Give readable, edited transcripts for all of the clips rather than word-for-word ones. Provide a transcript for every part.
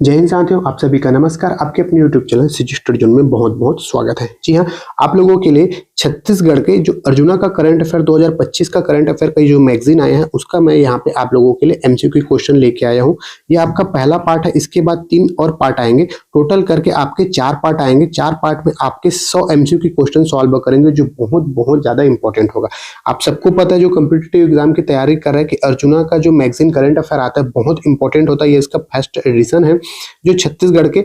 जय हिंद साथियों, आप सभी का नमस्कार। आपके अपने YouTube channel city study zone में बहुत बहुत स्वागत है। जी हाँ, आप लोगों के लिए छत्तीसगढ़ के जो अर्जुना का करंट अफेयर 2025 का करंट अफेयर का जो मैगजीन आया है उसका मैं यहाँ पे आप लोगों के लिए एमसीक्यू क्वेश्चन लेके आया हूँ। ये आपका पहला पार्ट है, इसके बाद 3 और पार्ट आएंगे। टोटल करके आपके 4 पार्ट आएंगे। 4 पार्ट में आपके 100 एमसीक्यू क्वेश्चन सॉल्व करेंगे जो बहुत बहुत ज्यादा इंपॉर्टेंट होगा। आप सबको पता है जो कम्पिटिटिव एग्जाम की तैयारी कर रहे हैं कि अर्जुना का जो मैगजीन करंट अफेयर आता है बहुत इंपॉर्टेंट होता है। ये इसका फर्स्ट एडिशन है जो छत्तीसगढ़ के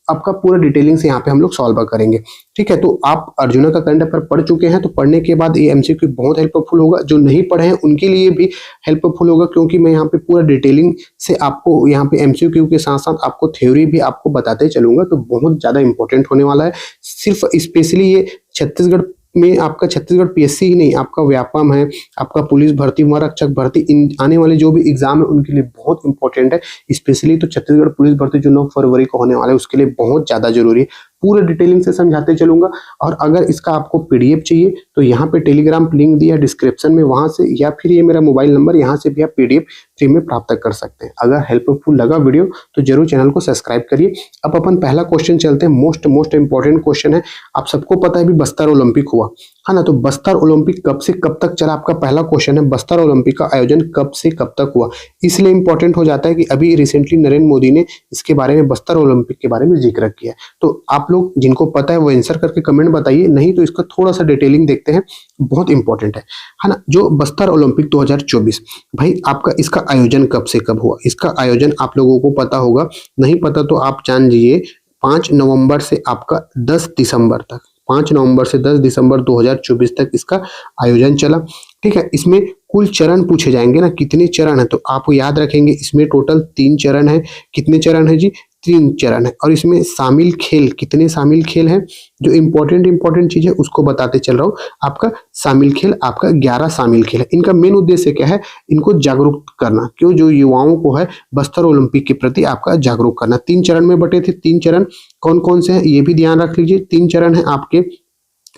आपका पूरा डिटेलिंग से यहाँ पे हम लोग सॉल्व करेंगे। ठीक है, तो आप अर्जुना का करंट अफेयर पढ़ चुके हैं तो पढ़ने के बाद ये एमसीक्यू बहुत हेल्पफुल होगा। जो नहीं पढ़े हैं उनके लिए भी हेल्पफुल होगा, क्योंकि मैं यहाँ पे पूरा डिटेलिंग से आपको यहाँ पे एमसीक्यू के साथ साथ आपको थ्योरी भी आपको बताते चलूंगा। तो बहुत ज्यादा इंपॉर्टेंट होने वाला है। सिर्फ स्पेशली ये छत्तीसगढ़ में आपका छत्तीसगढ़ पीएससी ही नहीं, आपका व्यापम है, आपका पुलिस भर्ती, आरक्षक भर्ती, इन आने वाले जो भी एग्जाम है उनके लिए बहुत इंपॉर्टेंट है। स्पेशली तो छत्तीसगढ़ पुलिस भर्ती जो 9 फरवरी को होने वाला है उसके लिए बहुत ज्यादा जरूरी है। पूरे डिटेलिंग से समझाते चलूंगा। और अगर इसका आपको पीडीएफ चाहिए तो यहाँ पे टेलीग्राम लिंक दिया डिस्क्रिप्शन में, वहां से या फिर ये मेरा मोबाइल नंबर, यहाँ से भी आप पीडीएफ फ्री में प्राप्त कर सकते हैं। अगर हेल्पफुल लगा वीडियो तो जरूर चैनल को सब्सक्राइब करिए। अब अपन पहला क्वेश्चन चलते हैं। मोस्ट इंपॉर्टेंट क्वेश्चन है। आप सबको पता है भी बस्तर ओलंपिक हुआ है ना, तो बस्तर ओलंपिक कब से कब तक चला? आपका पहला क्वेश्चन है, बस्तर ओलंपिक का आयोजन कब से कब तक हुआ? इसलिए इंपॉर्टेंट हो जाता है कि अभी रिसेंटली नरेंद्र मोदी ने इसके बारे में, बस्तर ओलंपिक के बारे में जिक्र किया। तो आप लोग जिनको पता है वो आंसर करके कमेंट बताइए, नहीं तो इसका थोड़ा सा डिटेलिंग देखते हैं, बहुत इंपॉर्टेंट है ना। जो बस्तर ओलंपिक 2024, भाई आपका इसका आयोजन कब से कब हुआ? इसका आयोजन आप लोगों को पता होगा, नहीं पता तो आप जान लीजिए। 5 नवंबर से आपका 10 दिसंबर तक, 5 नवंबर से 10 दिसंबर 2024 तक इसका आयोजन चला। ठीक है, इसमें कुल चरण पूछे जाएंगे ना, कितने चरण है तो आप याद रखेंगे इसमें टोटल 3 चरण है। कितने चरण है जी? 3 चरण है। और इसमें शामिल खेल, कितने शामिल खेल हैं? जो इंपॉर्टेंट चीज है उसको बताते चल रहा हूँ। आपका शामिल खेल, आपका 11 शामिल खेल है। इनका मेन उद्देश्य क्या है? इनको जागरूक करना, क्यों? जो युवाओं को है बस्तर ओलंपिक के प्रति आपका जागरूक करना। 3 चरण में बटे थे। 3 चरण कौन कौन से हैं ये भी ध्यान रख लीजिए। 3 चरण है आपके।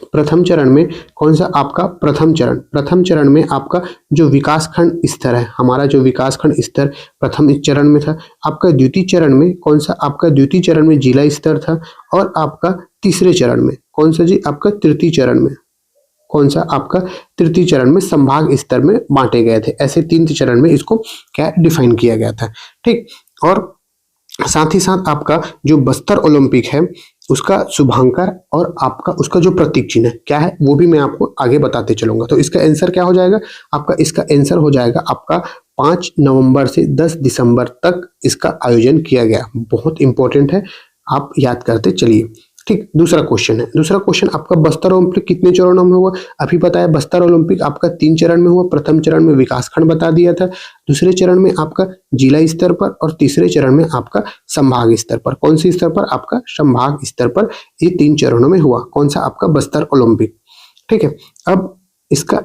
प्रथम चरण में कौन सा? आपका प्रथम चरण में आपका जो विकासखंड स्तर है, हमारा जो विकासखंड स्तर प्रथम इस चरण में था। आपका द्वितीय चरण में कौन सा? आपका द्वितीय चरण में जिला स्तर था। और आपका तीसरे चरण में कौन सा जी? आपका तृतीय चरण में कौन सा? आपका तृतीय चरण में संभाग स्तर में बांटे गए थे। ऐसे 3 चरण में इसको क्या डिफाइन किया गया था। ठीक, और साथ ही साथ आपका जो बस्तर ओलंपिक है उसका शुभांकर और आपका उसका जो प्रतीक चिन्ह है क्या है वो भी मैं आपको आगे बताते चलूंगा। तो इसका आंसर क्या हो जाएगा? आपका इसका आंसर हो जाएगा आपका 5 नवंबर से 10 दिसंबर तक इसका आयोजन किया गया। बहुत इंपॉर्टेंट है, आप याद करते चलिए। ठीक, दूसरा क्वेश्चन है। दूसरा क्वेश्चन आपका बस्तर ओलंपिक कितने चरणों में हुआ? अभी बताया बस्तर ओलंपिक आपका 3 चरण में हुआ। प्रथम चरण में विकासखंड बता दिया था, दूसरे चरण में आपका जिला स्तर पर, और तीसरे चरण में आपका संभाग स्तर पर। कौन से स्तर पर? आपका संभाग स्तर पर। ये 3 चरणों में हुआ। कौन सा? आपका बस्तर ओलंपिक। ठीक है, अब इसका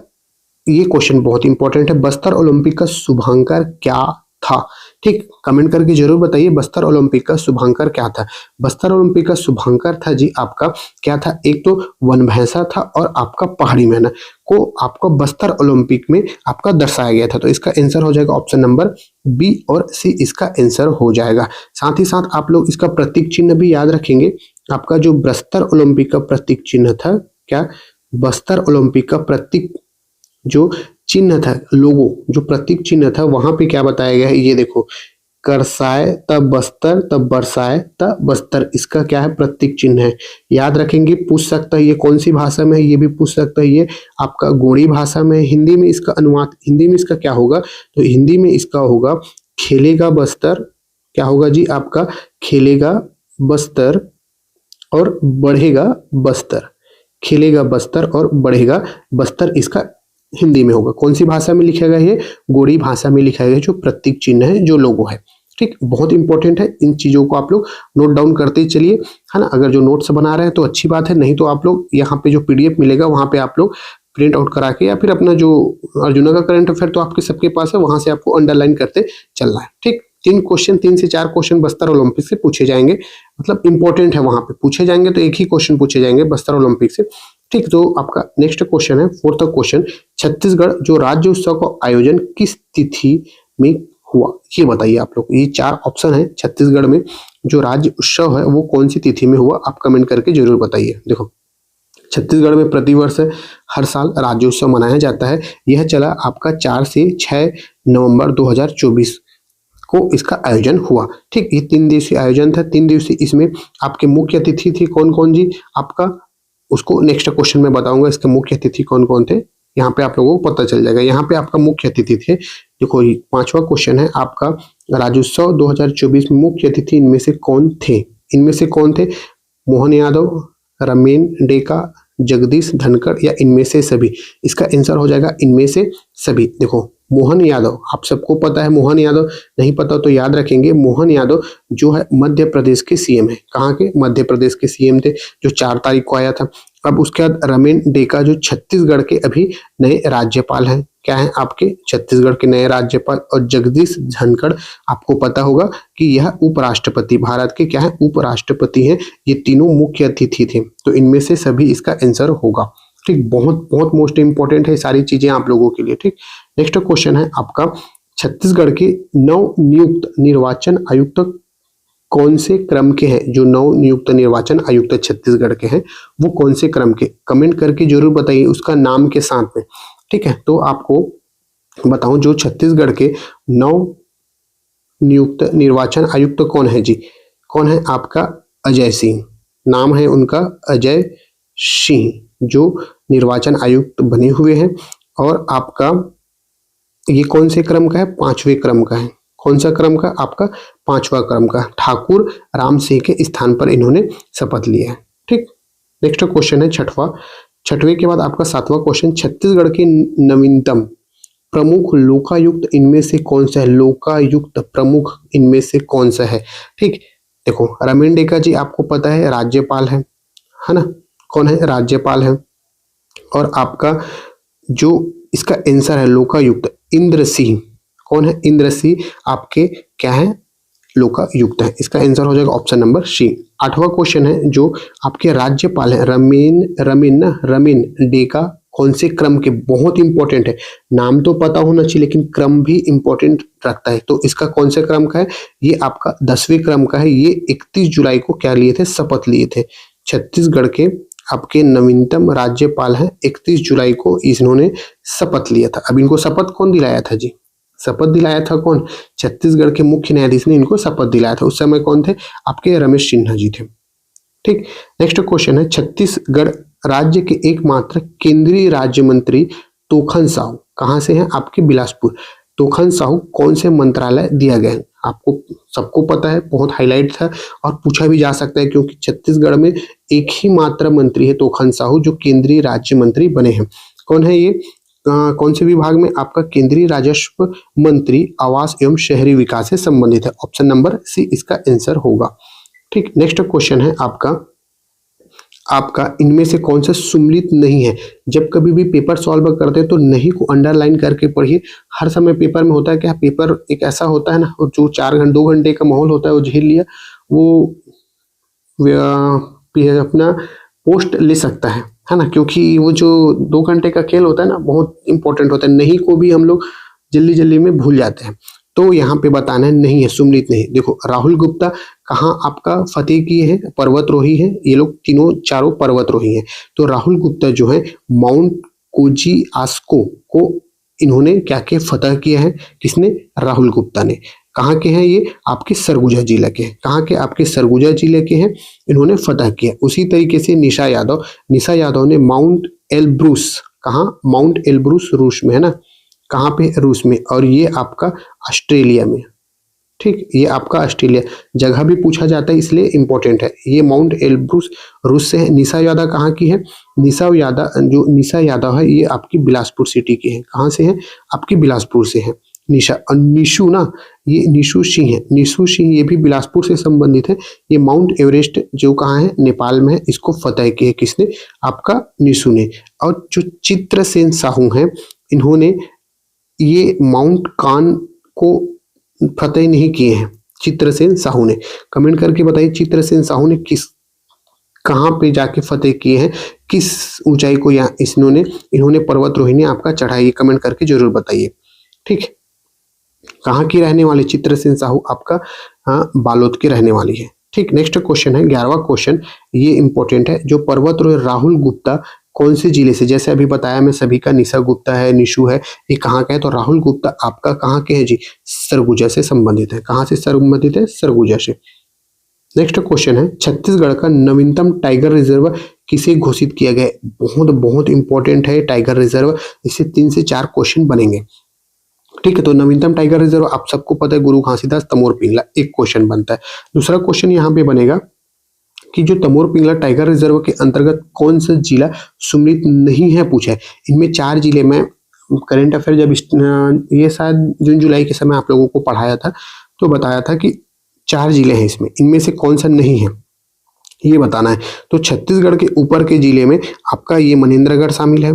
ये क्वेश्चन बहुत इंपॉर्टेंट है। बस्तर ओलंपिक का शुभांकर क्या था? ठीक, कमेंट करके जरूर बताइए बस्तर ओलंपिक का शुभांकर क्या था। बस्तर ओलंपिक का शुभांकर था जी आपका क्या था? एक तो वन भैंसा था और आपका पहाड़ी मैना को आपको बस्तर ओलंपिक में आपका दर्शाया गया था। तो इसका आंसर हो जाएगा ऑप्शन नंबर बी और सी, इसका आंसर हो जाएगा। साथ ही साथ आप लोग इसका प्रतीक चिन्ह भी याद रखेंगे। आपका जो बस्तर ओलंपिक का प्रतीक चिन्ह था क्या? बस्तर ओलंपिक का प्रतीक जो चिन्ह था, लोगो जो प्रतीक चिन्ह था, वहां पे क्या बताया गया है ये देखो, करसाए तब बस्तर तब बरसाए तब बस्तर, इसका क्या है? प्रतीक चिन्ह है। याद रखेंगे, पूछ सकता है ये कौन सी भाषा में है, ये भी पूछ सकता है ये आपका गोंडी भाषा में। हिंदी में इसका अनुवाद, हिंदी में इसका क्या होगा? तो हिंदी में इसका होगा खेलेगा बस्तर। क्या होगा जी? आपका खेलेगा बस्तर और बढ़ेगा बस्तर। खेलेगा बस्तर और बढ़ेगा बस्तर, इसका हिंदी में होगा। कौन सी भाषा में लिखा गया है? गोंडी भाषा में लिखा गया है, जो प्रतीक चिन्ह है, जो लोगो है। ठीक, बहुत इंपॉर्टेंट है। इन चीजों को आप लोग नोट डाउन करते चलिए, है ना। अगर जो नोट्स बना रहे हैं तो अच्छी बात है, नहीं तो आप लोग यहाँ पे जो पीडीएफ मिलेगा वहां पे आप लोग प्रिंट आउट करा के, या फिर अपना जो अर्जुना का करंट अफेयर तो आपके सबके पास है, वहां से आपको अंडरलाइन करते चलना है। ठीक, 3 से 4 क्वेश्चन बस्तर ओलंपिक से पूछे जाएंगे, मतलब इंपॉर्टेंट है, वहां पे पूछे जाएंगे। तो एक ही क्वेश्चन पूछे जाएंगे बस्तर ओलंपिक से। ठीक, तो आपका नेक्स्ट क्वेश्चन है, 4th क्वेश्चन, छत्तीसगढ़ जो राज्य उत्सव का आयोजन किस तिथि में हुआ, ये बताइए आप लोग। ये 4 ऑप्शन है छत्तीसगढ़ में जो राज्य उत्सव है वो कौन सी तिथि में हुआ, आप कमेंट करके जरूर बताइए। देखो छत्तीसगढ़ में प्रतिवर्ष हर साल राज्योत्सव मनाया जाता है। यह चला आपका 4 से 6 नवंबर 2024 को इसका आयोजन हुआ। ठीक, ये 3 दिवसीय आयोजन था। 3 दिवसीय इसमें आपके मुख्य अतिथि थे कौन कौन जी, आपका उसको नेक्स्ट क्वेश्चन में बताऊंगा इसके मुख्य अतिथि कौन कौन थे, यहाँ पे आप लोगों को पता चल जाएगा। यहाँ पे आपका मुख्य अतिथि थे, देखो 5वां क्वेश्चन है आपका, राज्योत्सव 2024 में मुख्य अतिथि इनमें से कौन थे। इनमें से कौन थे, मोहन यादव, रमेन डेका, जगदीश धनखड़ या इनमें से सभी। इसका आंसर हो जाएगा इनमें से सभी। देखो मोहन यादव आप सबको पता है, मोहन यादव नहीं पता तो याद रखेंगे, मोहन यादव जो है मध्य प्रदेश के सीएम है। कहाँ के, मध्य प्रदेश के सीएम थे, जो 4 तारीख को आया था। अब उसके बाद रमेन डेका जो छत्तीसगढ़ के अभी नए राज्यपाल हैं, क्या है आपके छत्तीसगढ़ के नए राज्यपाल। और जगदीश धनखड़ आपको पता होगा कि यह उपराष्ट्रपति, भारत के क्या है उपराष्ट्रपति हैं। ये तीनों मुख्य अतिथि थे, तो इनमें से सभी इसका आंसर होगा। ठीक, बहुत बहुत मोस्ट इंपॉर्टेंट है सारी चीजें आप लोगों के लिए। ठीक, नेक्स्ट क्वेश्चन है आपका, छत्तीसगढ़ के नव नियुक्त निर्वाचन आयुक्त कौन से क्रम के हैं। जो नव नियुक्त निर्वाचन आयुक्त छत्तीसगढ़ के हैं वो कौन से क्रम के, कमेंट करके जरूर बताइए उसका नाम के साथ में। ठीक है, तो आपको बताऊं जो छत्तीसगढ़ के नव नियुक्त निर्वाचन आयुक्त कौन है जी, कौन है आपका अजय सिंह, नाम है उनका अजय सिंह, जो निर्वाचन आयुक्त बने हुए हैं। और आपका ये कौन से क्रम का है, 5वें क्रम का है। कौन सा क्रम का, आपका 5वां क्रम का। ठाकुर राम सिंह के स्थान पर इन्होंने शपथ लिया है। ठीक, नेक्स्ट क्वेश्चन है छठवें के बाद आपका 7वां क्वेश्चन, छत्तीसगढ़ के नवीनतम प्रमुख लोकायुक्त इनमें से कौन सा है। लोकायुक्त प्रमुख इनमें से कौन सा है। ठीक, देखो रमेन डेका जी आपको पता है राज्यपाल है ना, कौन है राज्यपाल है। और आपका जो इसका आंसर है लोकायुक्त इंद्र सिंह, कौन है इंद्र सिंह आपके क्या है लोकायुक्त है। इसका आंसर हो जाएगा ऑप्शन नंबर सी। 8वां क्वेश्चन है जो आपके राज्यपाल है रमेन डेका कौन से क्रम के, बहुत इंपॉर्टेंट है, नाम तो पता होना चाहिए लेकिन क्रम भी इंपॉर्टेंट रखता है। तो इसका कौन से क्रम का है, ये आपका 10वें क्रम का है। ये 31 जुलाई को क्या लिए थे, शपथ लिए थे। छत्तीसगढ़ के आपके नवीनतम राज्यपाल हैं, 31 जुलाई को इन्होंने शपथ लिया था। अब इनको शपथ कौन दिलाया था जी, शपथ दिलाया था कौन, छत्तीसगढ़ के मुख्य न्यायाधीश ने इनको शपथ दिलाया था। उस समय कौन थे, आपके रमेश सिन्हा जी थे। ठीक, नेक्स्ट क्वेश्चन है, छत्तीसगढ़ राज्य के एकमात्र केंद्रीय राज्य मंत्री तोखन साहू कहां से हैं, आपके बिलासपुर। तोखन साहू कौन से मंत्रालय दिया गया है, आपको सबको पता है, बहुत हाईलाइट था और पूछा भी जा सकता है क्योंकि छत्तीसगढ़ में एक ही मात्र मंत्री है तोखन साहू जो केंद्रीय राज्य मंत्री बने हैं। कौन है ये, कौन से विभाग में, आपका केंद्रीय राजस्व मंत्री आवास एवं शहरी विकास से संबंधित है। ऑप्शन नंबर सी इसका आंसर होगा। ठीक, नेक्स्ट क्वेश्चन है आपका इनमें से कौन सा सुम्मिलित नहीं है। जब कभी भी पेपर सॉल्व करते हैं तो नहीं को अंडरलाइन करके पढ़िए। हर समय पेपर में होता है क्या, पेपर एक ऐसा होता है ना, और जो 2 घंटे का माहौल होता है वो झेल लिया, वो अपना पोस्ट ले सकता है ना, क्योंकि वो जो 2 घंटे का खेल होता है ना बहुत इंपॉर्टेंट होता है। नहीं को भी हम लोग जल्दी में भूल जाते हैं, तो यहाँ पे बताना है नहीं है, सुम्मिलित नहीं। देखो राहुल गुप्ता कहाँ आपका फतेह किए हैं, पर्वतरोही हैं, ये लोग चारों पर्वतरोही हैं। तो राहुल गुप्ता जो है माउंट कोजिआस्को को इन्होंने क्या किया, फतह किया है। किसने, राहुल गुप्ता ने। कहाँ के हैं ये, आपके सरगुजा जिले के हैं। कहाँ के, आपके सरगुजा जिले के हैं, इन्होंने फतह किया। उसी तरीके से निशा यादव ने माउंट एल्ब्रूस, कहाँ, माउंट एल्ब्रूस रूस में है ना, कहाँ पे, रूस में, और ये आपका ऑस्ट्रेलिया में। ठीक, ये आपका ऑस्ट्रेलिया, जगह भी पूछा जाता है इसलिए इंपॉर्टेंट है। ये माउंट एल्ब्रूस रूस से है। निशा यादव कहाँ की है, निशा यादव है ये आपकी बिलासपुर सिटी की है। कहाँ से है, आपकी बिलासपुर से है निशा। और निशु ना, ये निशु सिंह है, निशु सिंह ये भी बिलासपुर से संबंधित है। ये माउंट एवरेस्ट जो कहाँ है, नेपाल में है, इसको फतह किया है किसने, आपका निशु ने। और जो चित्रसेन साहू हैं, इन्होंने ये माउंट कान को फतेह नहीं किए हैं, चित्रसेन साहू ने। कमेंट करके बताइए चित्रसेन साहू ने कहाँ पे जाके फतेह किए हैं, किस ऊंचाई को यहाँ इन्होंने पर्वतरोही ने आपका चढ़ाई, कमेंट करके जरूर बताइए। ठीक, कहाँ की रहने वाली? चित्रसेन साहू आपका बालोद की रहने वाली है। ठीक, नेक्स्ट क्वेश्चन है 11वां क्वेश्चन, ये इंपॉर्टेंट है। जो पर्वतारोही राहुल गुप्ता कौन से जिले से, जैसे अभी बताया मैं सभी का, निशा गुप्ता है, निशु है, ये कहाँ का है? तो राहुल गुप्ता आपका कहाँ के हैं जी? सरगुजा से संबंधित है। कहाँ से संबंधित है? सरगुजा से। नेक्स्ट क्वेश्चन है छत्तीसगढ़ का नवीनतम टाइगर रिजर्व किसे घोषित किया गया है? बहुत बहुत इंपॉर्टेंट है टाइगर रिजर्व, इससे 3 से 4 क्वेश्चन बनेंगे। ठीक है, तो नवीनतम टाइगर रिजर्व आप सबको पता है, गुरु घासीदास तमोर पिंगला, एक क्वेश्चन बनता है। दूसरा क्वेश्चन यहाँ पे बनेगा कि जो तमोर पिंगला टाइगर रिजर्व के अंतर्गत कौन सा जिला सम्मिलित नहीं है, पूछा है। इनमें 4 जिले में करंट अफेयर जब ये शायद जून जुलाई के समय आप लोगों को पढ़ाया था तो बताया था कि 4 जिले हैं इसमें, इनमें से कौन सा नहीं है ये बताना है। तो छत्तीसगढ़ के ऊपर के जिले में आपका ये मनेन्द्रगढ़ शामिल है,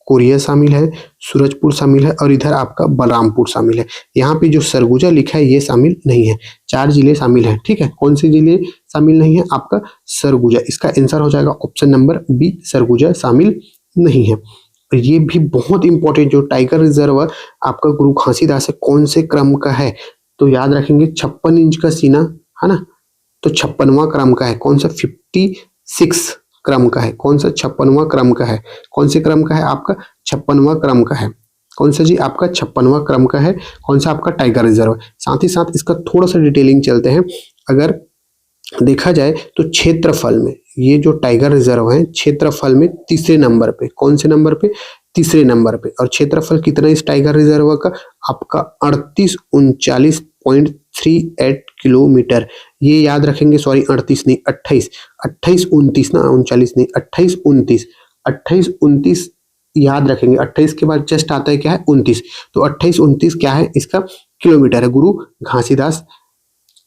कोरिया शामिल है, सूरजपुर शामिल है और इधर आपका बलरामपुर शामिल है। यहाँ पे जो सरगुजा लिखा है ये शामिल नहीं है। 4 जिले शामिल है। ठीक है, कौन से जिले शामिल नहीं है? आपका सरगुजा। इसका आंसर हो जाएगा ऑप्शन नंबर बी, सरगुजा शामिल नहीं है। ये भी बहुत इंपॉर्टेंट, जो टाइगर रिजर्व आपका गुरु घासीदास है कौन से क्रम का है? तो याद रखेंगे 56 इंच का सीना है ना, तो 56वां क्रम का है। कौन सा? 56 क्रम का है। कौन सा? 56वां क्रम का है। कौन से क्रम का है? आपका 56वां क्रम का है। कौन सा जी? आपका 56वां क्रम का है। कौन सा? आपका टाइगर रिजर्व। साथ ही साथ इसका थोड़ा सा डिटेलिंग चलते हैं। अगर देखा जाए तो क्षेत्रफल में ये जो टाइगर रिजर्व है क्षेत्रफल में तीसरे नंबर पे। कौन से नंबर पे? तीसरे नंबर पे। और क्षेत्रफल कितना इस टाइगर रिजर्व का? आपका 3839.38 किलोमीटर। ये याद रखेंगे, सॉरी 38 नहीं 28 29 ना, 39 नहीं 28 29 याद रखेंगे। 28 के बाद जस्ट आता है क्या है? 29। तो 28 29 क्या है? इसका किलोमीटर है। गुरु घासीदास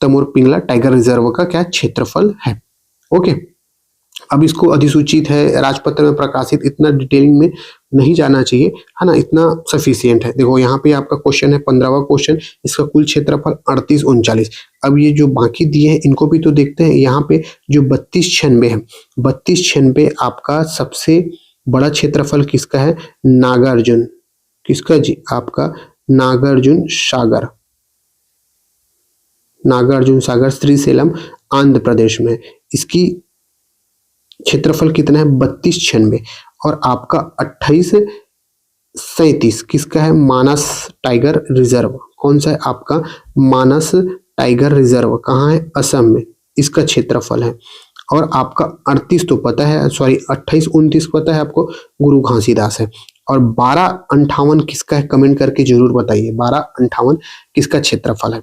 तमोर पिंगला टाइगर रिजर्व का क्या क्षेत्रफल है। ओके, अब इसको अधिसूचित है, राजपत्र में प्रकाशित, इतना डिटेलिंग में नहीं जाना चाहिए है ना, इतना सफिशियंट है। देखो यहाँ पे आपका क्वेश्चन है 15वां क्वेश्चन, इसका कुल क्षेत्रफल 3839। अब ये जो बाकी दिए हैं इनको भी तो देखते हैं। यहाँ पे जो 3296 है, 3296 आपका सबसे बड़ा क्षेत्रफल किसका है? नागार्जुन। किसका जी? आपका नागार्जुन सागर। नागार्जुन सागर श्रीशैलम आंध्र प्रदेश में। इसकी क्षेत्रफल कितना है? 3296। और आपका 2837 किसका है? मानस टाइगर रिजर्व। कौन सा है? आपका मानस टाइगर रिजर्व। कहाँ है? असम में। इसका क्षेत्रफल है। और आपका 38 तो पता है, सॉरी 28 29 पता है आपको, गुरु घासीदास है। और 1258 किसका है? कमेंट करके जरूर बताइए 1258 किसका क्षेत्रफल है।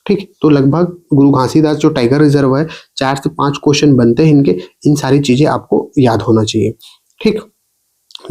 ठीक, तो लगभग गुरु घासीदास जो टाइगर रिजर्व है 4 से 5 क्वेश्चन बनते हैं इनके, इन सारी चीजें आपको याद होना चाहिए। ठीक,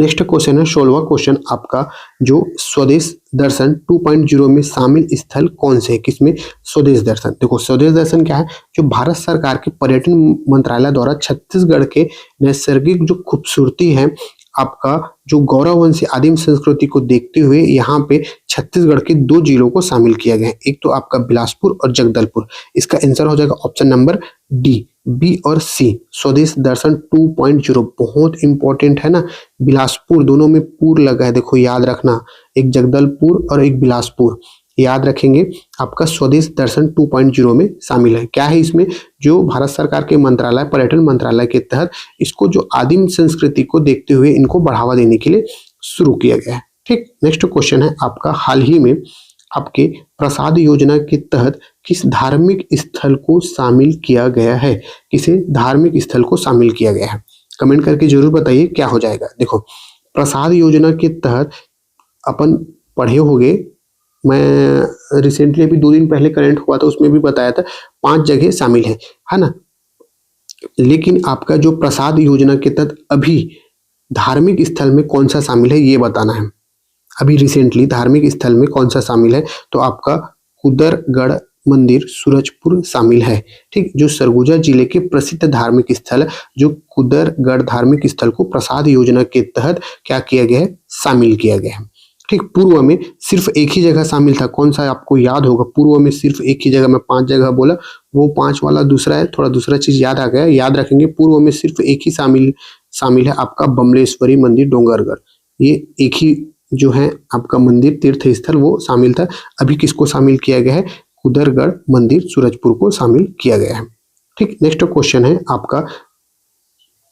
नेक्स्ट क्वेश्चन है 16वां क्वेश्चन आपका, जो स्वदेश दर्शन 2.0 में शामिल स्थल कौन से है? किसमें? स्वदेश दर्शन। देखो स्वदेश दर्शन क्या है? जो भारत सरकार के पर्यटन मंत्रालय द्वारा छत्तीसगढ़ के नैसर्गिक जो खूबसूरती है, आपका जो गौरववंशी आदिम संस्कृति को देखते हुए यहाँ पे छत्तीसगढ़ के 2 जिलों को शामिल किया गया है। एक तो आपका बिलासपुर और जगदलपुर। इसका आंसर हो जाएगा ऑप्शन नंबर डी, बी और सी। स्वदेश दर्शन 2.0 बहुत इंपॉर्टेंट है ना। बिलासपुर, दोनों में पुर लगा है, देखो याद रखना, एक जगदलपुर और एक बिलासपुर, याद रखेंगे। आपका स्वदेश दर्शन 2.0 में शामिल है। क्या है इसमें? जो भारत सरकार के मंत्रालय, पर्यटन मंत्रालय के तहत इसको जो आदिम संस्कृति को देखते हुए इनको बढ़ावा देने के लिए शुरू किया गया है। ठीक, नेक्स्ट क्वेश्चन है आपका, हाल ही में आपके प्रसाद योजना के तहत किस धार्मिक स्थल को शामिल किया गया है? किसे धार्मिक स्थल को शामिल किया गया है? कमेंट करके जरूर बताइए क्या हो जाएगा। देखो प्रसाद योजना के तहत अपन पढ़े होंगे, मैं रिसेंटली अभी 2 दिन पहले करंट हुआ था उसमें भी बताया था 5 जगह शामिल है ना। लेकिन आपका जो प्रसाद योजना के तहत अभी धार्मिक स्थल में कौन सा शामिल है ये बताना है। अभी रिसेंटली धार्मिक स्थल में कौन सा शामिल है? तो आपका कुदरगढ़ मंदिर सूरजपुर शामिल है। ठीक, जो सरगुजा जिले के प्रसिद्ध धार्मिक स्थल है, जो कुदरगढ़ धार्मिक स्थल को प्रसाद योजना के तहत क्या किया गया है? शामिल किया गया है। ठीक, पूर्व में सिर्फ एक ही जगह शामिल था, कौन सा आपको याद होगा? पूर्व में सिर्फ एक ही जगह, मैं 5 जगह बोला, वो 5 वाला दूसरा है, थोड़ा दूसरा चीज याद आ गया, याद रखेंगे। पूर्व में सिर्फ एक ही शामिल है आपका बमलेश्वरी मंदिर डोंगरगढ़, ये एक ही जो है आपका मंदिर तीर्थ स्थल वो शामिल था। अभी किसको शामिल किया गया है? कुदरगढ़ मंदिर सूरजपुर को शामिल किया गया है। ठीक, नेक्स्ट क्वेश्चन है आपका,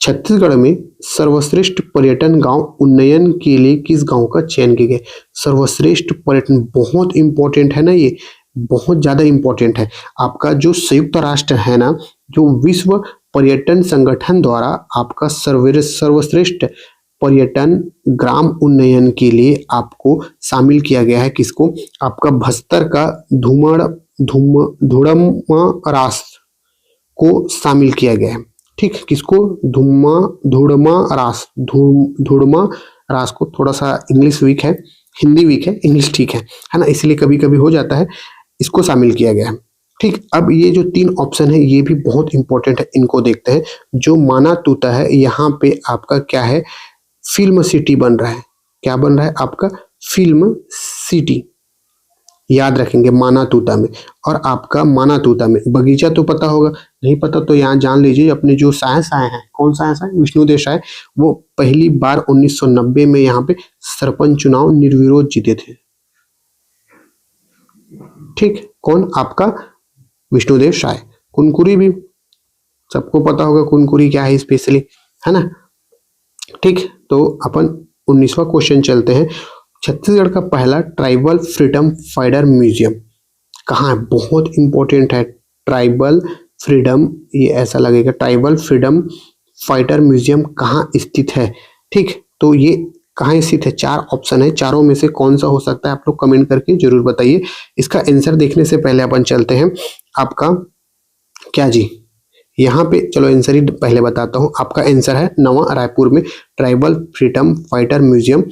छत्तीसगढ़ में सर्वश्रेष्ठ पर्यटन गांव उन्नयन के लिए किस गांव का चयन किया गया? सर्वश्रेष्ठ पर्यटन बहुत इंपॉर्टेंट है ना, ये बहुत ज्यादा इंपॉर्टेंट है। आपका जो संयुक्त राष्ट्र है ना, जो विश्व पर्यटन संगठन द्वारा आपका सर्वश्रेष्ठ पर्यटन ग्राम उन्नयन के लिए आपको शामिल किया गया है। किसको? आपका बस्तर का धुड़मा को शामिल किया गया है। ठीक, किसको? धुड़मा रास को, थोड़ा सा इंग्लिश वीक है, हिंदी वीक है, इंग्लिश ठीक है ना, इसलिए कभी कभी हो जाता है, इसको शामिल किया गया है। ठीक, अब ये जो 3 ऑप्शन है ये भी बहुत इंपॉर्टेंट है, इनको देखते हैं। जो माना तूता है, यहाँ पे आपका क्या है? फिल्म सिटी बन रहा है। क्या बन रहा है? आपका फिल्म सिटी, याद रखेंगे माना तूता में। और आपका माना तूता में बगीचा तो पता होगा, नहीं पता तो यहाँ जान लीजिए, अपने जो साइंस आए हैं, कौन साइंस आए? विष्णुदेव साय, वो पहली बार 1990 में यहाँ पे सरपंच चुनाव निर्विरोध जीते थे। ठीक, कौन? आपका विष्णुदेव साय। कुनकुरी भी सबको पता होगा, कुनकुरी क्या है स्पेशली, है ना। ठीक, तो अपन 19वां क्वेश्चन चलते हैं। छत्तीसगढ़ का पहला ट्राइबल फ्रीडम फाइटर म्यूजियम कहाँ है? बहुत इंपॉर्टेंट है। ट्राइबल फ्रीडम, ये ऐसा लगेगा, ट्राइबल फ्रीडम फाइटर म्यूजियम कहाँ स्थित है? ठीक, तो ये कहाँ स्थित है? 4 ऑप्शन है, चारों में से कौन सा हो सकता है? आप लोग कमेंट करके जरूर बताइए। इसका आंसर देखने से पहले अपन चलते हैं, आपका क्या जी, यहाँ पे चलो आंसर ही पहले बताता हूँ। आपका आंसर है नवा रायपुर में ट्राइबल फ्रीडम फाइटर म्यूजियम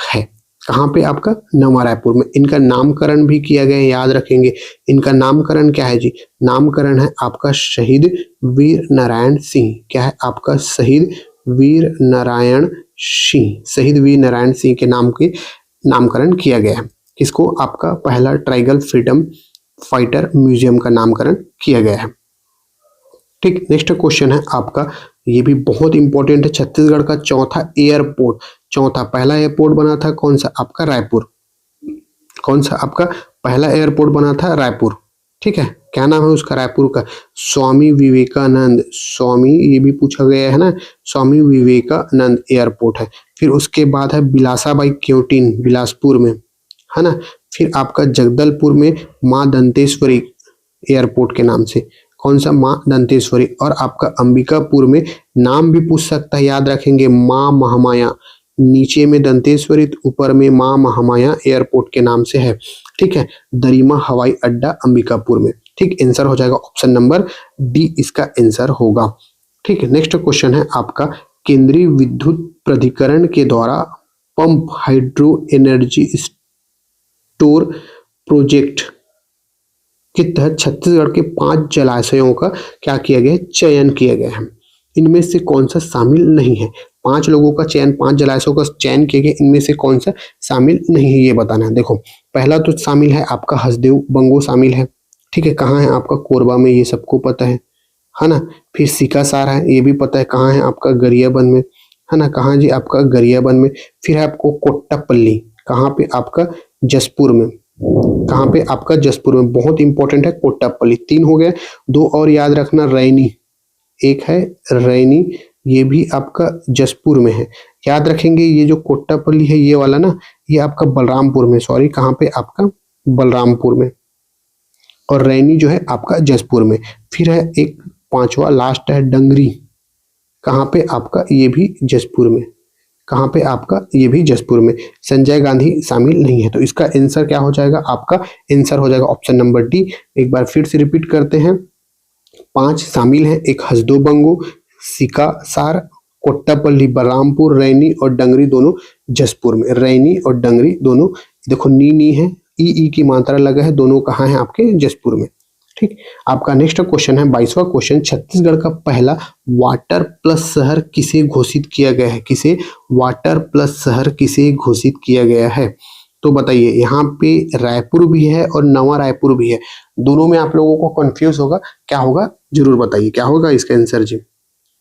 है। कहाँ पे? आपका नवा रायपुर में। इनका नामकरण भी किया गया है, याद रखेंगे। इनका नामकरण क्या है जी? नामकरण है आपका शहीद वीर नारायण सिंह। क्या है? आपका शहीद वीर नारायण सिंह, शहीद वीर नारायण सिंह के नाम के नामकरण किया गया है। किसको? आपका पहला ट्राइबल फ्रीडम फाइटर म्यूजियम का नामकरण किया गया है। ठीक, नेक्स्ट क्वेश्चन है आपका, ये भी बहुत इंपॉर्टेंट है। छत्तीसगढ़ का चौथा एयरपोर्ट, चौथा पहला एयरपोर्ट बना था कौन सा? आपका रायपुर। कौन सा आपका पहला एयरपोर्ट बना था? रायपुर। ठीक है, क्या नाम है उसका? रायपुर का स्वामी विवेकानंद, स्वामी, ये भी पूछा गया है ना, स्वामी विवेकानंद एयरपोर्ट है। फिर उसके बाद है बिलासाबाई क्योटिन, बिलासपुर में, है ना। फिर आपका जगदलपुर में माँ दंतेश्वरी एयरपोर्ट के नाम से, कौन सा? माँ दंतेश्वरी। और आपका अंबिकापुर में, नाम भी पूछ सकता है, याद रखेंगे, माँ महामाया, नीचे में दंतेश्वरी, ऊपर में माँ महामाया एयरपोर्ट के नाम से है। ठीक है, दरिमा हवाई अड्डा अंबिकापुर में। ठीक, आंसर हो जाएगा ऑप्शन नंबर डी, इसका आंसर होगा। ठीक है, नेक्स्ट क्वेश्चन है आपका, केंद्रीय विद्युत प्राधिकरण के द्वारा pump hydro energy store project के तहत छत्तीसगढ़ के 5 जलाशयों का क्या किया गया है? चयन किया गया है। इनमें से कौन सा शामिल नहीं है? 5 लोगों का चयन, 5 जलाशयों का चयन किया गया, इनमें से कौन सा शामिल नहीं है ये बताना है। देखो, पहला तो शामिल है आपका हसदेव बंगो शामिल है। ठीक है, कहाँ है? आपका कोरबा में, ये सबको पता है ना। फिर सिकासार है, ये भी पता है कहाँ है? आपका गरियाबंद में, है ना। कहाँ जी? आपका गरियाबंद में। फिर है आपको कोट्टापल्ली, कहाँ पे? आपका जसपुर में। कहाँ पे? आपका जसपुर में, बहुत इंपॉर्टेंट है कोट्टापल्ली। 3 हो गए, 2 और याद रखना, रैनी, एक है रैनी, ये भी आपका जसपुर में है, याद रखेंगे। ये जो कोट्टापल्ली है ये वाला ना, ये आपका बलरामपुर में, सॉरी, कहाँ पे? आपका बलरामपुर में। और रैनी जो है आपका जसपुर में। फिर है एक 5वां लास्ट है डंगरी, कहाँ पे? आपका ये भी जसपुर में। कहाँ पे? आपका ये भी जसपुर में। संजय गांधी शामिल नहीं है, तो इसका आंसर क्या हो जाएगा? आपका आंसर हो जाएगा ऑप्शन नंबर डी। एक बार फिर से रिपीट करते हैं, 5 शामिल हैं, एक हसदो बंगो, सिकासार, कोट्टापल्ली, बलरामपुर, रैनी और डंगरी दोनों जसपुर में। रैनी और डंगरी दोनों, देखो नी है, ई की मात्रा लगा है, दोनों कहाँ है? आपके जसपुर में। ठीक, आपका नेक्स्ट क्वेश्चन है 22वां क्वेश्चन, छत्तीसगढ़ का पहला वाटर प्लस शहर किसे घोषित किया गया है? किसे? वाटर प्लस शहर किसे घोषित किया गया है? तो बताइए, यहाँ पे रायपुर भी है और नवा रायपुर भी है, दोनों में आप लोगों को कंफ्यूज होगा, क्या होगा जरूर बताइए, क्या होगा इसका आंसर जी?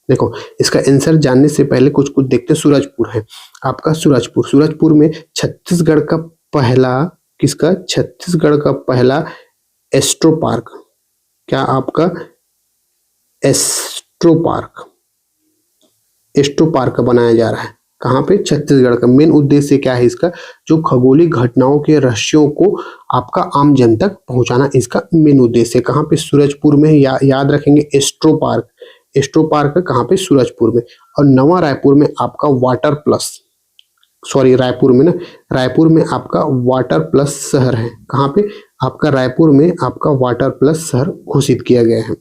देखो इसका आंसर जानने से पहले कुछ कुछ देखते। सूरजपुर है आपका, सूरजपुर। सूरजपुर में छत्तीसगढ़ का पहला, किसका, छत्तीसगढ़ का पहला एस्ट्रो पार्क, क्या आपका एस्ट्रो पार्क, एस्ट्रो पार्क बनाया जा रहा है। कहाँ पे, छत्तीसगढ़ का। मेन उद्देश्य क्या है इसका, जो खगोलीय घटनाओं के रहस्यों को आपका आम जन तक पहुंचाना इसका मेन उद्देश्य है। कहाँ पे, सूरजपुर में। याद रखेंगे एस्ट्रो पार्क, एस्ट्रो पार्क कहाँ पे, सूरजपुर में। और नवा रायपुर में आपका वाटर प्लस, सॉरी रायपुर में ना, रायपुर में आपका वाटर प्लस शहर है। कहाँ पे, आपका रायपुर में आपका वाटर प्लस शहर घोषित किया गया है।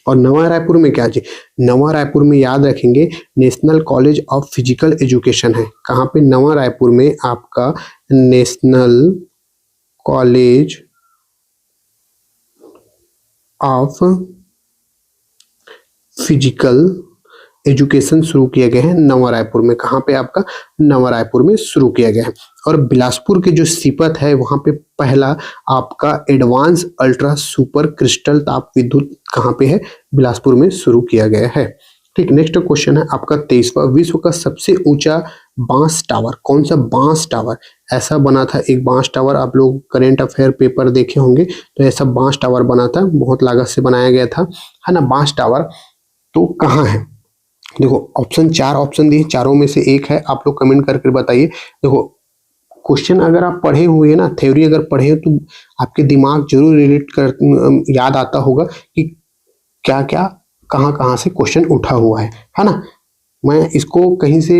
और नवा रायपुर में क्या जी, नवा रायपुर में याद रखेंगे national college of physical education है। कहाँ पे, नवा रायपुर में आपका national college of physical education शुरू किया गया है नवा रायपुर में। कहाँ पे, आपका नवा रायपुर में शुरू किया गया है। और बिलासपुर के जो सीपत है वहां पे पहला आपका एडवांस अल्ट्रा सुपर क्रिस्टल ताप विद्युत कहाँ पे है, बिलासपुर में शुरू किया गया है। ठीक, नेक्स्ट क्वेश्चन है आपका 23वां, विश्व का सबसे ऊंचा बांस टावर, कौन सा बांस टावर ऐसा बना था। एक बांस टावर, आप लोग करेंट अफेयर पेपर देखे होंगे तो ऐसा बांस टावर बना था, बहुत लागत से बनाया गया था, है ना, बांस टावर। तो कहाँ है, देखो ऑप्शन, 4 ऑप्शन दिए, चारों में से एक है, आप लोग कमेंट करके बताइए। देखो क्वेश्चन अगर आप पढ़े हुए ना, थ्योरी अगर पढ़े तो आपके दिमाग जरूर रिलेट कर, याद आता होगा कि क्या क्या कहाँ कहाँ से क्वेश्चन उठा हुआ है ना। मैं इसको कहीं से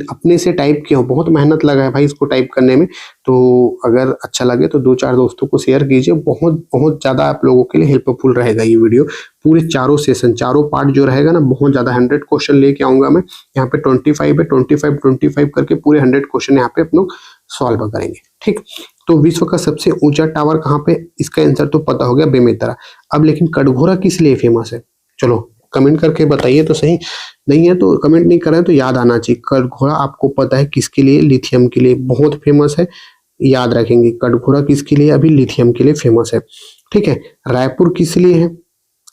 अपने से टाइप किया हूँ, बहुत मेहनत लगा है भाई इसको टाइप करने में। तो अगर अच्छा लगे तो 2-4 दोस्तों को शेयर कीजिए, बहुत बहुत ज़्यादा आप लोगों के लिए हेल्पफुल रहेगा ये वीडियो। पूरे चारों सेशन, चारों पार्ट जो रहेगा ना, बहुत ज़्यादा 100 क्वेश्चन लेके आऊँगा मैं। यहाँ पे 25 है, 25 करके पूरे 100 क्वेश्चन यहाँ पे अपने सॉल्व करेंगे। ठीक, तो विश्व का सबसे ऊंचा टावर कहाँ पे, इसका आंसर तो पता हो गया, बेमेतरा। अब लेकिन कटघोरा किस लिए फेमस है, चलो कमेंट करके बताइए तो सही। नहीं है तो कमेंट नहीं कर रहे तो याद आना चाहिए। कटघोरा आपको पता है किसके लिए, लिथियम के लिए बहुत फेमस है, याद रखेंगे। कटघोरा किसके लिए, अभी लिथियम के लिए फेमस है। ठीक है, रायपुर किस लिए है,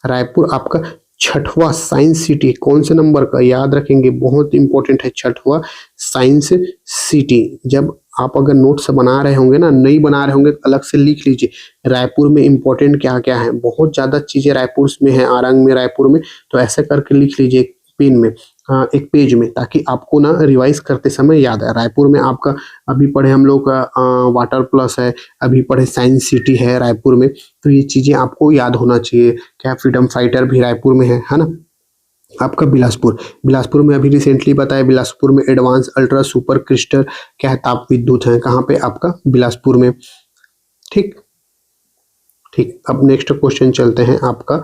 रायपुर आपका छठवां साइंस सिटी, कौन से नंबर का, याद रखेंगे, बहुत इंपॉर्टेंट है, छठवां साइंस सिटी। जब आप अगर नोट्स बना रहे होंगे ना, नहीं बना रहे होंगे अलग से लिख लीजिए, रायपुर में इंपॉर्टेंट क्या क्या है, बहुत ज़्यादा चीज़ें रायपुर में है, आरंग में, रायपुर में, तो ऐसे करके लिख लीजिए एक पेन में, एक पेज में, ताकि आपको ना रिवाइज करते समय याद आए। रायपुर में आपका अभी पढ़े हम लोग का वाटर प्लस है, अभी पढ़े साइंस सिटी है रायपुर में, तो ये चीज़ें आपको याद होना चाहिए। क्या फ्रीडम फाइटर भी रायपुर में है ना। आपका बिलासपुर, बिलासपुर में अभी रिसेंटली बताया, बिलासपुर में एडवांस अल्ट्रा सुपर क्रिस्टल क्या है, ताप विद्युत है। कहाँ पे, आपका बिलासपुर में। ठीक ठीक, अब नेक्स्ट क्वेश्चन चलते हैं आपका,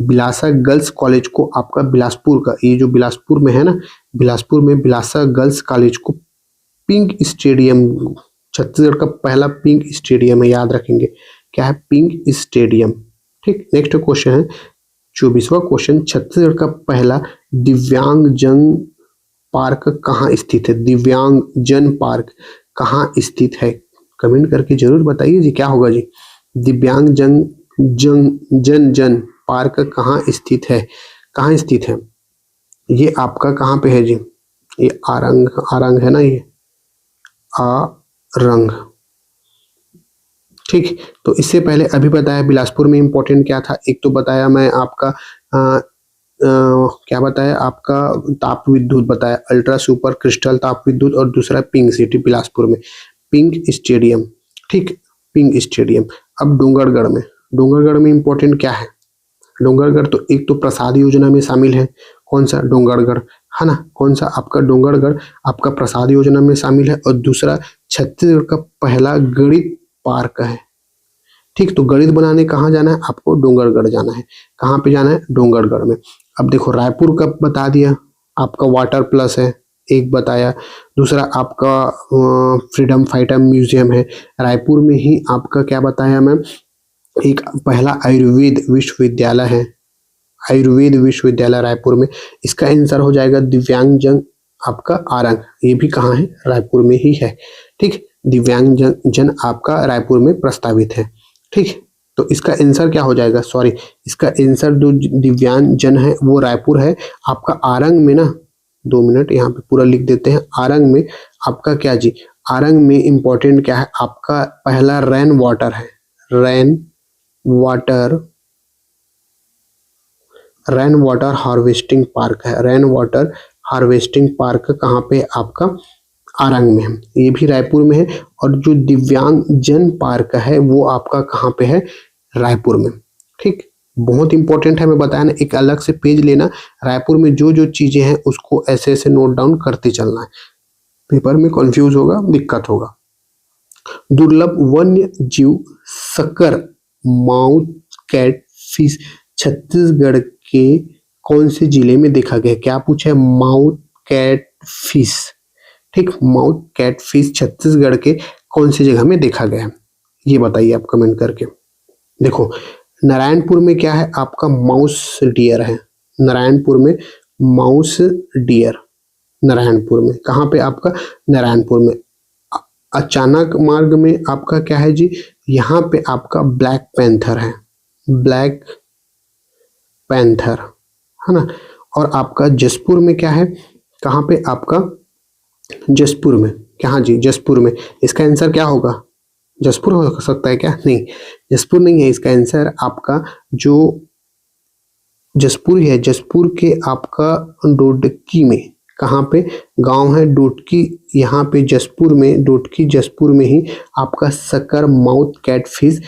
बिलासा गर्ल्स कॉलेज को आपका बिलासपुर का, ये जो बिलासपुर में है ना, बिलासपुर में बिलासा गर्ल्स कॉलेज को पिंक स्टेडियम, छत्तीसगढ़ का पहला पिंक स्टेडियम है, याद रखेंगे क्या है, पिंक स्टेडियम। ठीक, नेक्स्ट क्वेश्चन है 24वां क्वेश्चन, छत्तीसगढ़ का पहला दिव्यांग जन पार्क कहाँ स्थित है, दिव्यांग जन पार्क कहाँ स्थित है, कमेंट करके जरूर बताइए जी, क्या होगा जी, दिव्यांग जन पार्क कहाँ स्थित है, कहाँ स्थित है, ये आपका कहाँ पे है जी, ये आरंग है ना, ये आरंग। ठीक, तो इससे पहले अभी बताया बिलासपुर में इंपॉर्टेंट क्या था, एक तो बताया मैं आपका क्या बताया, आपका ताप विद्युत बताया, अल्ट्रा सुपर क्रिस्टल ताप विद्युत, और दूसरा पिंक सिटी बिलासपुर में, पिंक स्टेडियम। ठीक, पिंक स्टेडियम। अब डोंगरगढ़ में इंपॉर्टेंट क्या है, डोंगरगढ़ तो एक तो प्रसाद योजना में शामिल है, कौन सा, डोंगरगढ़, है ना, कौन सा आपका डोंगरगढ़ आपका प्रसाद योजना में शामिल है, और दूसरा छत्तीसगढ़ का पहला गणित पार्क है। ठीक, तो गणित बनाने कहाँ जाना है आपको, डोंगरगढ़ जाना है। कहाँ पे जाना है, डोंगरगढ़ में। अब देखो रायपुर का बता दिया, आपका वाटर प्लस है, एक बताया, दूसरा आपका फ्रीडम फाइटर म्यूजियम है रायपुर में ही, आपका क्या बताया मैं, एक पहला आयुर्वेद विश्वविद्यालय है, आयुर्वेद विश्वविद्यालय रायपुर में। इसका आंसर हो जाएगा दिव्यांगजन आपका आरंग, ये भी कहाँ है, रायपुर में ही है। ठीक, दिव्यांगजन आपका रायपुर में प्रस्तावित है। ठीक, तो इसका आंसर क्या हो जाएगा, सॉरी इसका आंसर जो दिव्यांग जन है वो रायपुर है। आपका आरंग में ना, 2 मिनट यहाँ पे पूरा लिख देते हैं। आरंग में आपका क्या जी, आरंग में इंपॉर्टेंट क्या है आपका, पहला रेन वाटर है, रेन वाटर हार्वेस्टिंग पार्क है। रेन वाटर हार्वेस्टिंग पार्क कहाँ पे आपका, आरंग में है, ये भी रायपुर में है। और जो दिव्यांग जन पार्क है वो आपका कहाँ पे है, रायपुर में। ठीक, बहुत इंपॉर्टेंट है, मैं बताया ना, एक अलग से पेज लेना, रायपुर में जो जो चीजें हैं उसको ऐसे ऐसे नोट डाउन करते चलना है, पेपर में कंफ्यूज होगा, दिक्कत होगा। दुर्लभ वन्य जीव sucker mouth catfish Chhattisgarh के कौन से जिले में देखा गया, क्या पूछा है, माउथ कैट फिश। ठीक, माउथ कैट फिश छत्तीसगढ़ के कौन सी जगह में देखा गया है, ये बताइए आप कमेंट करके। देखो नारायणपुर में क्या है आपका, माउस डियर है, नारायणपुर में माउस डियर, नारायणपुर में, कहाँ पे आपका, नारायणपुर में। अचानक मार्ग में आपका क्या है जी, यहाँ पे आपका ब्लैक पैंथर है, ब्लैक पैंथर है ना। और आपका जसपुर में क्या है, कहाँ पे आपका, जसपुर में, कहाँ जी, जसपुर में। इसका आंसर क्या होगा, जसपुर हो सकता है क्या, नहीं जसपुर नहीं है, इसका आंसर आपका जो जसपुर है, जसपुर के आपका डोडकी में, कहाँ पे गांव है डोडकी, यहाँ पे जसपुर में, डोडकी जसपुर में ही आपका सकर माउथ कैटफिश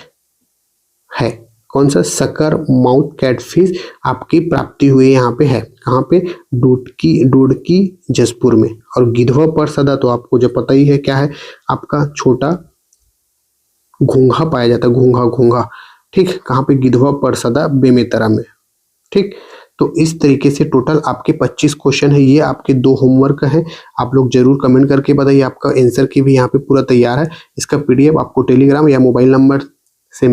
है। कौन सा, सकर माउथ कैटफिश आपकी प्राप्ति हुई यहाँ पे है, कहाँ पे, डोडकी जसपुर में। और गिधवा परसदा तो आपको जो पता ही है क्या है आपका, छोटा घोंघा पाया जाता है, घोंघा। ठीक, कहाँ पे, गिधवा परसदा बेमेतरा में। ठीक, तो इस तरीके से टोटल आपके 25 क्वेश्चन है, ये आपके 2 होमवर्क है। आप लोग जरूर कमेंट करके बताइए, आपका आंसर की भी यहाँ पे पूरा तैयार है। इसका पीडीएफ आपको टेलीग्राम या मोबाइल नंबर से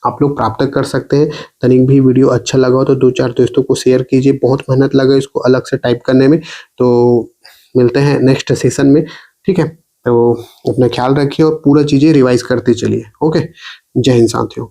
आप लोग प्राप्त कर सकते हैं। तनिक भी वीडियो अच्छा लगा हो तो 2-4 दोस्तों को शेयर कीजिए, बहुत मेहनत लगा इसको अलग से टाइप करने में। तो मिलते हैं नेक्स्ट सेशन में, ठीक है। तो अपना ख्याल रखिए और पूरा चीज़ें रिवाइज करते चलिए। ओके, जय हिंद साथियों।